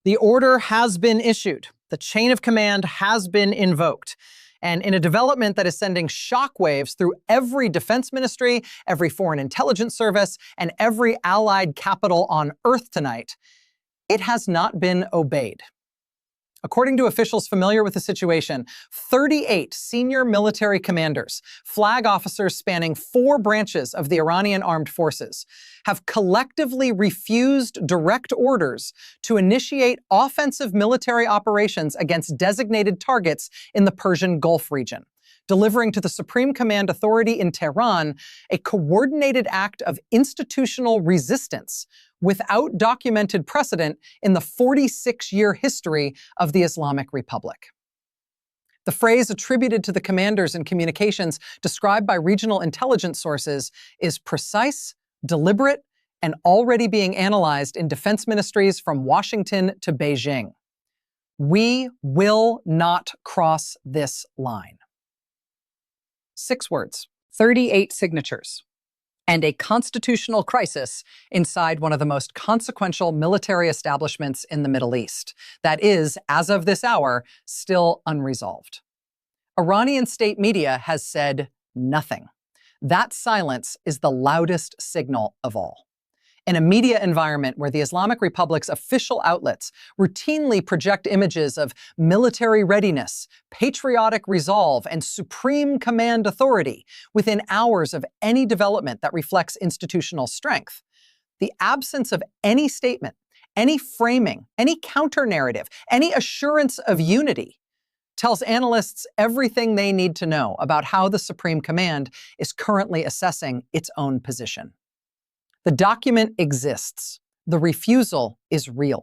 The order has been issued. The chain of command has been invoked. And in a development that is sending shockwaves through every defense ministry, every foreign intelligence service, and every allied capital on Earth tonight, it has not been obeyed. According to officials familiar with the situation, 38 senior military commanders, flag officers spanning 4 branches of the Iranian armed forces, have collectively refused direct orders to initiate offensive military operations against designated targets in the Persian Gulf region, delivering to the Supreme Command Authority in Tehran a coordinated act of institutional resistance without documented precedent in the 46-year history of the Islamic Republic. The phrase attributed to the commanders in communications described by regional intelligence sources is precise, deliberate, and already being analyzed in defense ministries from Washington to Beijing. We will not cross this line. 6 words, 38 signatures, and a constitutional crisis inside one of the most consequential military establishments in the Middle East that is, as of this hour, still unresolved. Iranian state media has said nothing. That silence is the loudest signal of all. In a media environment where the Islamic Republic's official outlets routinely project images of military readiness, patriotic resolve, and supreme command authority within hours of any development that reflects institutional strength, the absence of any statement, any framing, any counter-narrative, any assurance of unity tells analysts everything they need to know about how the Supreme Command is currently assessing its own position. The document exists, the refusal is real,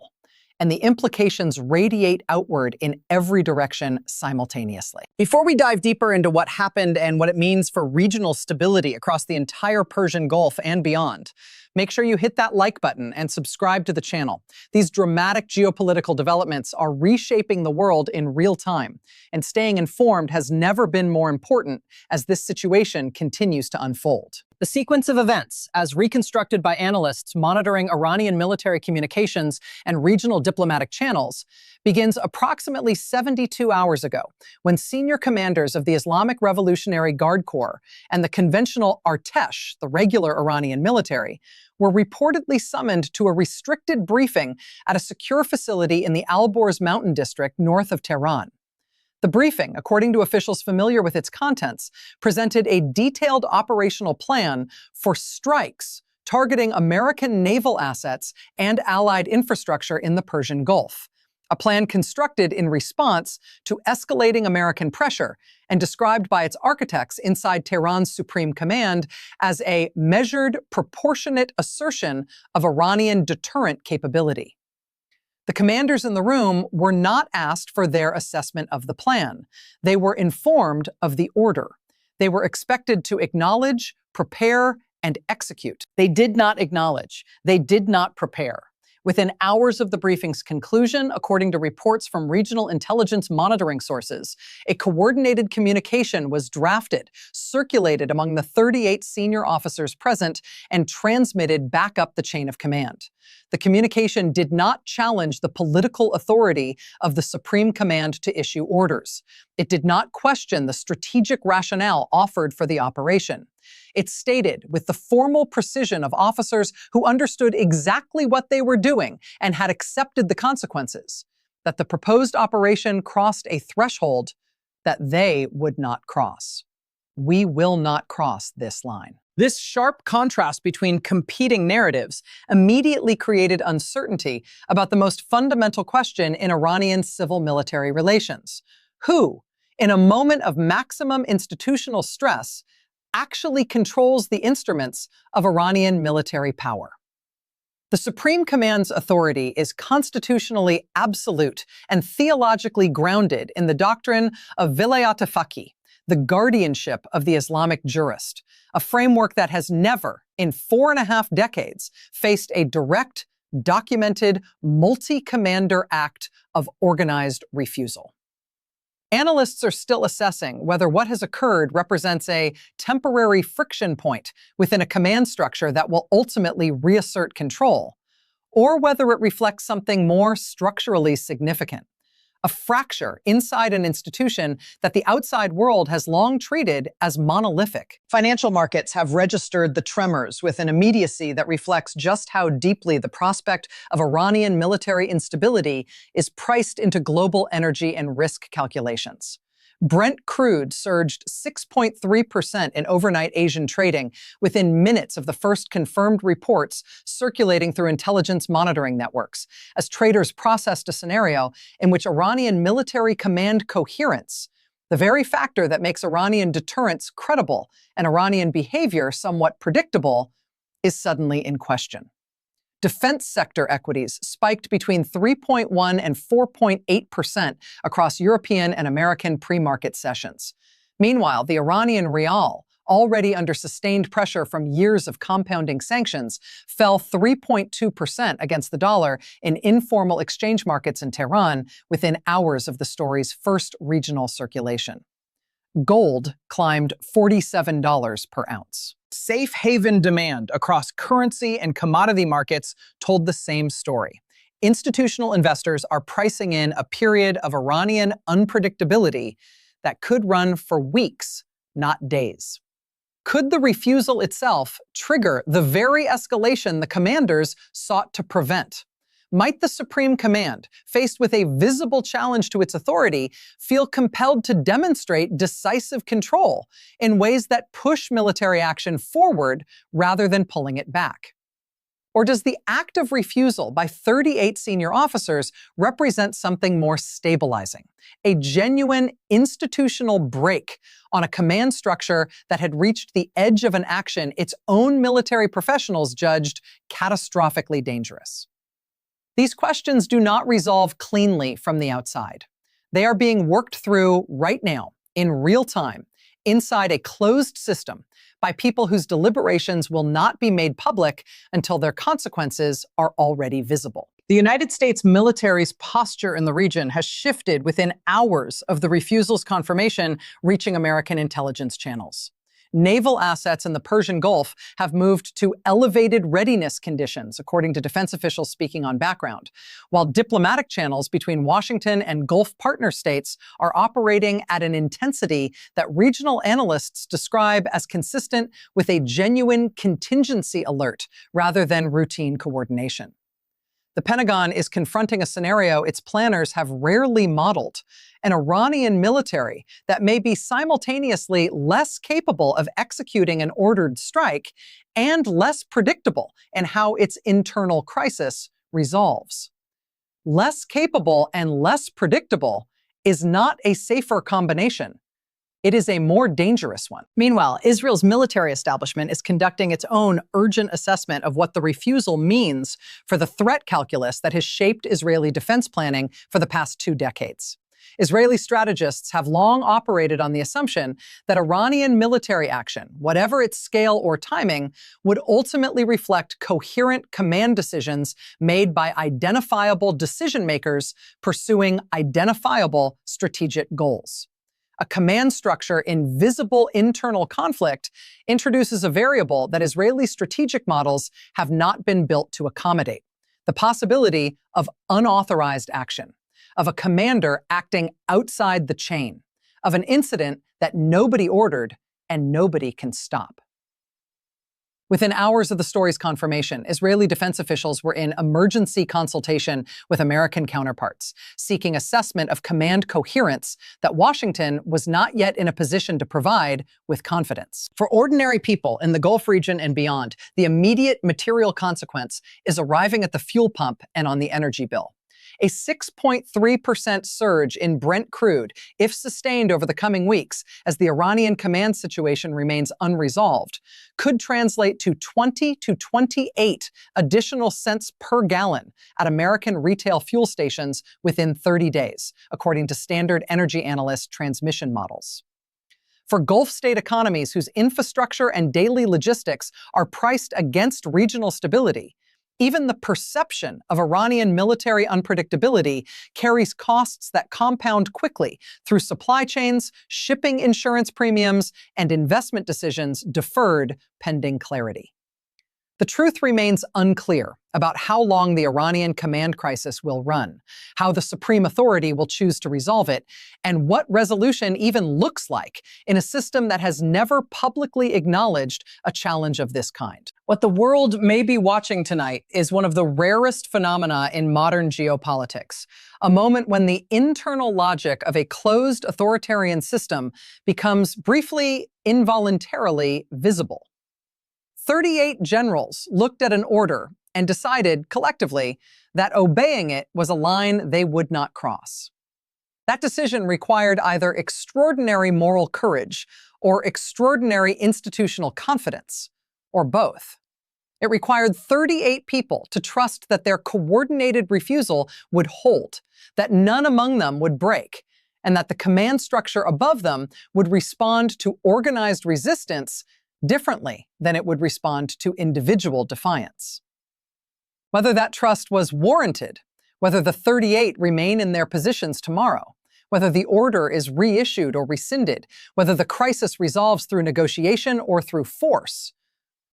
and the implications radiate outward in every direction simultaneously. Before we dive deeper into what happened and what it means for regional stability across the entire Persian Gulf and beyond, make sure you hit that like button and subscribe to the channel. These dramatic geopolitical developments are reshaping the world in real time, and staying informed has never been more important as this situation continues to unfold. The sequence of events, as reconstructed by analysts monitoring Iranian military communications and regional diplomatic channels, begins approximately 72 hours ago, when senior commanders of the Islamic Revolutionary Guard Corps and the conventional Artesh, the regular Iranian military, were reportedly summoned to a restricted briefing at a secure facility in the Alborz mountain district north of Tehran. The briefing, according to officials familiar with its contents, presented a detailed operational plan for strikes targeting American naval assets and allied infrastructure in the Persian Gulf, a plan constructed in response to escalating American pressure and described by its architects inside Tehran's Supreme Command as a measured, proportionate assertion of Iranian deterrent capability. The commanders in the room were not asked for their assessment of the plan. They were informed of the order. They were expected to acknowledge, prepare, and execute. They did not acknowledge. They did not prepare. Within hours of the briefing's conclusion, according to reports from regional intelligence monitoring sources, a coordinated communication was drafted, circulated among the 38 senior officers present, and transmitted back up the chain of command. The communication did not challenge the political authority of the Supreme Command to issue orders. It did not question the strategic rationale offered for the operation. It stated, with the formal precision of officers who understood exactly what they were doing and had accepted the consequences, that the proposed operation crossed a threshold that they would not cross. We will not cross this line. This sharp contrast between competing narratives immediately created uncertainty about the most fundamental question in Iranian civil-military relations. Who, in a moment of maximum institutional stress, actually controls the instruments of Iranian military power? The Supreme Command's authority is constitutionally absolute and theologically grounded in the doctrine of vilayat-e-faqih, the guardianship of the Islamic jurist, a framework that has never, in 4.5 decades, faced a direct, documented, multi-commander act of organized refusal. Analysts are still assessing whether what has occurred represents a temporary friction point within a command structure that will ultimately reassert control, or whether it reflects something more structurally significant. A fracture inside an institution that the outside world has long treated as monolithic. Financial markets have registered the tremors with an immediacy that reflects just how deeply the prospect of Iranian military instability is priced into global energy and risk calculations. Brent crude surged 6.3% in overnight Asian trading within minutes of the first confirmed reports circulating through intelligence monitoring networks, as traders processed a scenario in which Iranian military command coherence, the very factor that makes Iranian deterrence credible and Iranian behavior somewhat predictable, is suddenly in question. Defense sector equities spiked between 3.1 and 4.8% across European and American pre-market sessions. Meanwhile, the Iranian rial, already under sustained pressure from years of compounding sanctions, fell 3.2% against the dollar in informal exchange markets in Tehran within hours of the story's first regional circulation. Gold climbed $47 per ounce. Safe haven demand across currency and commodity markets told the same story. Institutional investors are pricing in a period of Iranian unpredictability that could run for weeks, not days. Could the refusal itself trigger the very escalation the commanders sought to prevent? Might the Supreme Command, faced with a visible challenge to its authority, feel compelled to demonstrate decisive control in ways that push military action forward rather than pulling it back? Or does the act of refusal by 38 senior officers represent something more stabilizing, a genuine institutional break on a command structure that had reached the edge of an action its own military professionals judged catastrophically dangerous? These questions do not resolve cleanly from the outside. They are being worked through right now, in real time, inside a closed system by people whose deliberations will not be made public until their consequences are already visible. The United States military's posture in the region has shifted within hours of the refusal's confirmation reaching American intelligence channels. Naval assets in the Persian Gulf have moved to elevated readiness conditions, according to defense officials speaking on background, while diplomatic channels between Washington and Gulf partner states are operating at an intensity that regional analysts describe as consistent with a genuine contingency alert rather than routine coordination. The Pentagon is confronting a scenario its planners have rarely modeled: an Iranian military that may be simultaneously less capable of executing an ordered strike and less predictable in how its internal crisis resolves. Less capable and less predictable is not a safer combination. It is a more dangerous one. Meanwhile, Israel's military establishment is conducting its own urgent assessment of what the refusal means for the threat calculus that has shaped Israeli defense planning for the past 2 decades. Israeli strategists have long operated on the assumption that Iranian military action, whatever its scale or timing, would ultimately reflect coherent command decisions made by identifiable decision makers pursuing identifiable strategic goals. A command structure in visible internal conflict introduces a variable that Israeli strategic models have not been built to accommodate: the possibility of unauthorized action, of a commander acting outside the chain, of an incident that nobody ordered and nobody can stop. Within hours of the story's confirmation, Israeli defense officials were in emergency consultation with American counterparts, seeking assessment of command coherence that Washington was not yet in a position to provide with confidence. For ordinary people in the Gulf region and beyond, the immediate material consequence is arriving at the fuel pump and on the energy bill. A 6.3% surge in Brent crude, if sustained over the coming weeks as the Iranian command situation remains unresolved, could translate to 20 to 28 additional cents per gallon at American retail fuel stations within 30 days, according to Standard Energy Analyst transmission models. For Gulf state economies whose infrastructure and daily logistics are priced against regional stability, even the perception of Iranian military unpredictability carries costs that compound quickly through supply chains, shipping insurance premiums, and investment decisions deferred pending clarity. The truth remains unclear about how long the Iranian command crisis will run, how the supreme authority will choose to resolve it, and what resolution even looks like in a system that has never publicly acknowledged a challenge of this kind. What the world may be watching tonight is one of the rarest phenomena in modern geopolitics, a moment when the internal logic of a closed authoritarian system becomes briefly, involuntarily visible. 38 generals looked at an order and decided collectively that obeying it was a line they would not cross. That decision required either extraordinary moral courage or extraordinary institutional confidence, or both. It required 38 people to trust that their coordinated refusal would hold, that none among them would break, and that the command structure above them would respond to organized resistance differently than it would respond to individual defiance. Whether that trust was warranted, whether the 38 remain in their positions tomorrow, whether the order is reissued or rescinded, whether the crisis resolves through negotiation or through force,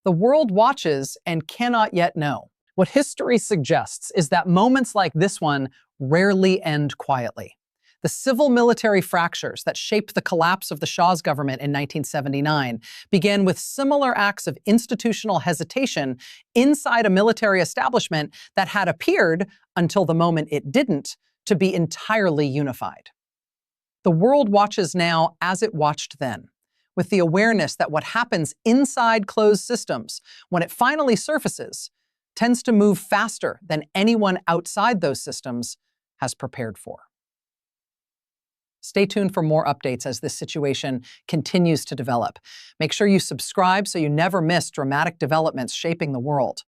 the world watches and cannot yet know. What history suggests is that moments like this one rarely end quietly. The civil-military fractures that shaped the collapse of the Shah's government in 1979 began with similar acts of institutional hesitation inside a military establishment that had appeared, until the moment it didn't, to be entirely unified. The world watches now as it watched then, with the awareness that what happens inside closed systems, when it finally surfaces, tends to move faster than anyone outside those systems has prepared for. Stay tuned for more updates as this situation continues to develop. Make sure you subscribe so you never miss dramatic developments shaping the world.